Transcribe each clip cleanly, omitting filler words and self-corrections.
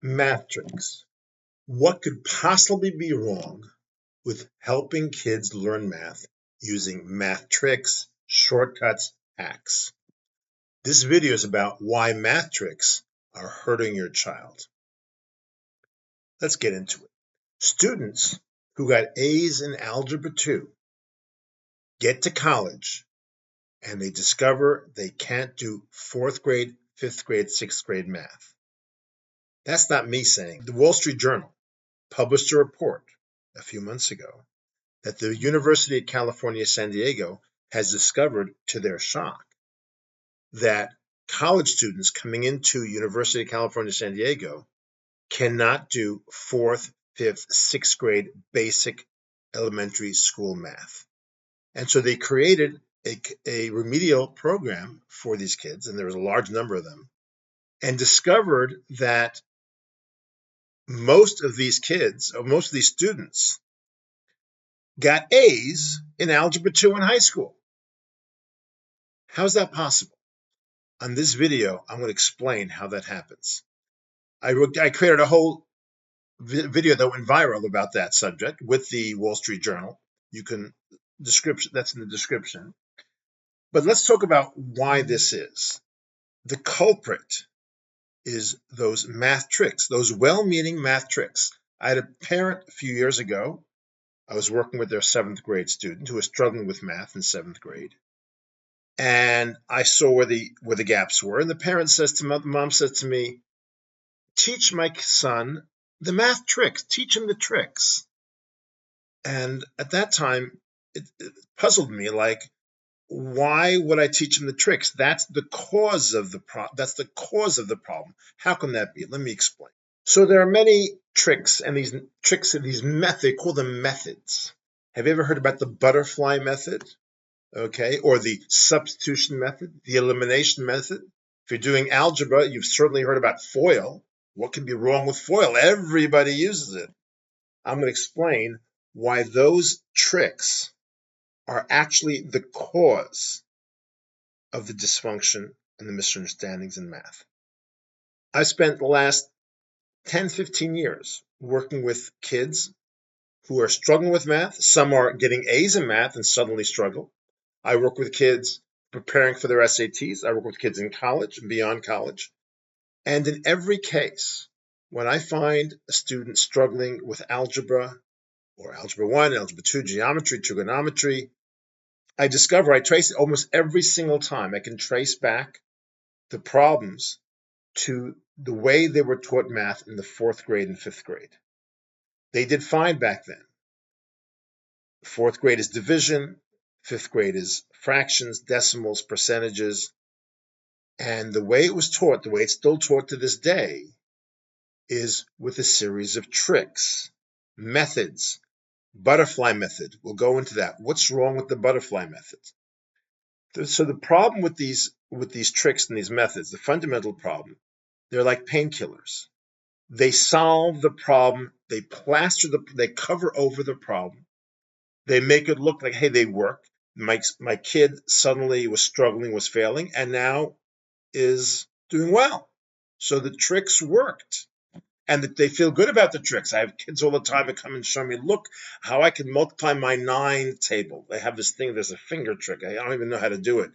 Math tricks. What could possibly be wrong with helping kids learn math using math tricks, shortcuts, hacks? This video is about why math tricks are hurting your child. Let's get into it. Students who got A's in Algebra 2 get to college and they discover they can't do 4th grade, 5th grade, 6th grade math. That's not me saying. The Wall Street Journal published a report a few months ago that the University of California, San Diego has discovered, to their shock, that college students coming into University of California, San Diego cannot do 4th, 5th, 6th grade basic elementary school math. And so they created a remedial program for these kids, and there was a large number of them, and discovered that most of these kids, or most of these students, got A's in Algebra 2 in high school. How's that possible? On this video, I'm going to explain how that happens. I created a whole video that went viral about that subject with the Wall Street Journal. That's in the description. But let's talk about why this is. The culprit is those math tricks, those well-meaning math tricks. I had a parent a few years ago. I was working with their 7th grade student who was struggling with math in 7th grade. And I saw where the gaps were. And the mom says to me, teach my son the math tricks, teach him the tricks. And at that time, it puzzled me, like, why would I teach him the tricks? That's the cause of the problem. How can that be? Let me explain. So there are many tricks, and these methods, they call them methods. Have you ever heard about the butterfly method? Okay, or the substitution method, the elimination method? If you're doing algebra, you've certainly heard about FOIL. What can be wrong with FOIL? Everybody uses it. I'm going to explain why those tricks are actually the cause of the dysfunction and the misunderstandings in math. I spent the last 10, 15 years working with kids who are struggling with math. Some are getting A's in math and suddenly struggle. I work with kids preparing for their SATs. I work with kids in college and beyond college. And in every case, when I find a student struggling with algebra or algebra 1, algebra 2, geometry, trigonometry, I trace it almost every single time. I can trace back the problems to the way they were taught math in the 4th grade and 5th grade. They did fine back then. 4th grade is division, 5th grade is fractions, decimals, percentages. And the way it was taught, the way it's still taught to this day, is with a series of tricks, methods. Butterfly method. We'll go into that. What's wrong with the butterfly method? So the problem with these tricks and these methods, the fundamental problem, they're like painkillers. They solve the problem. They they cover over the problem. They make it look like, hey, they work. My kid suddenly was struggling, was failing, and now is doing well. So the tricks worked. And that they feel good about the tricks. I have kids all the time that come and show me, look how I can multiply my 9 table. They have this thing, there's a finger trick. I don't even know how to do it.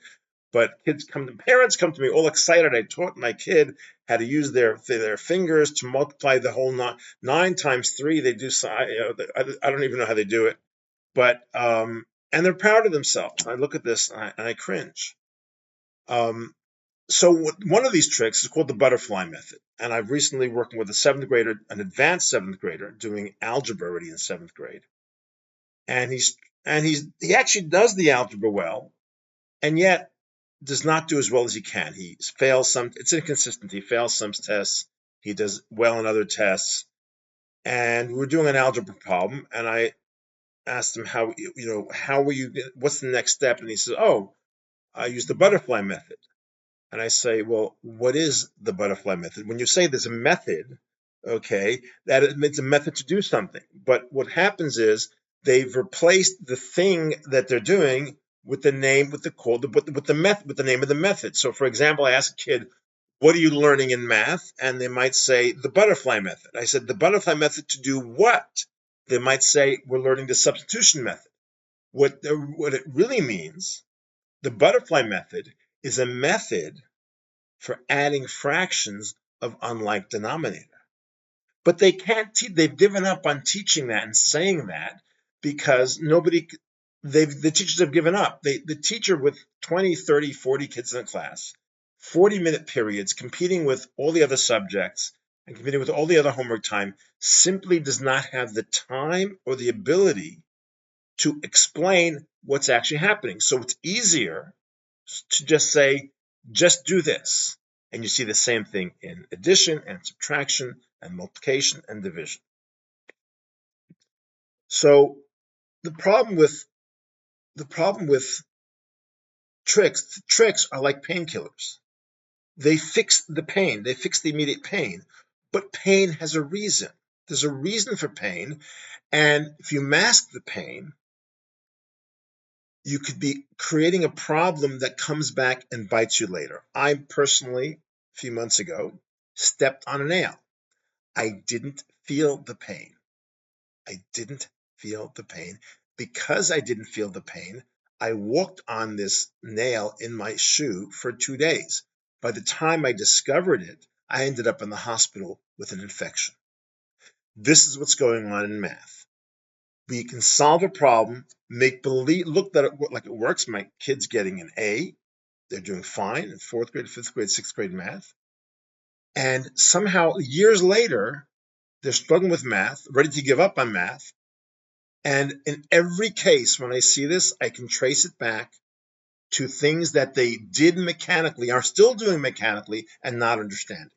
But parents come to me all excited. I taught my kid how to use their fingers to multiply the whole 9 times 3. They do, I don't even know how they do it. But, and they're proud of themselves. I look at this and I cringe. So one of these tricks is called the butterfly method. And I've recently working with a 7th grader, an advanced 7th grader, doing algebra already in 7th grade. And he actually does the algebra well, and yet does not do as well as he can. He fails it's inconsistent. He fails some tests. He does well in other tests. And we're doing an algebra problem, and I asked him what's the next step? And he says, I use the butterfly method. And I say, well, what is the butterfly method? When you say there's a method, okay, that it's a method to do something. But what happens is they've replaced the thing that they're doing with the name, with the name of the method. So, for example, I ask a kid, what are you learning in math? And they might say, the butterfly method. I said, the butterfly method to do what? They might say, we're learning the substitution method. What it really means, the butterfly method is a method for adding fractions of unlike denominator. But they can't they've given up on teaching that and saying that because the teachers have given up. The teacher with 20, 30, 40 kids in a class, 40-minute periods, competing with all the other subjects and competing with all the other homework time, simply does not have the time or the ability to explain what's actually happening. So it's easier to just say, just do this. And you see the same thing in addition and subtraction and multiplication and division. So the problem with tricks are like painkillers. They fix the pain, they fix the immediate pain, but pain has a reason. There's a reason for pain, and if you mask the pain, you could be creating a problem that comes back and bites you later. I personally, a few months ago, stepped on a nail. I didn't feel the pain. I didn't feel the pain. Because I didn't feel the pain, I walked on this nail in my shoe for 2 days. By the time I discovered it, I ended up in the hospital with an infection. This is what's going on in math. We can solve a problem, make believe, look like it works. My kid's getting an A. They're doing fine in 4th grade, 5th grade, 6th grade math. And somehow, years later, they're struggling with math, ready to give up on math. And in every case, when I see this, I can trace it back to things that they did mechanically, are still doing mechanically, and not understanding.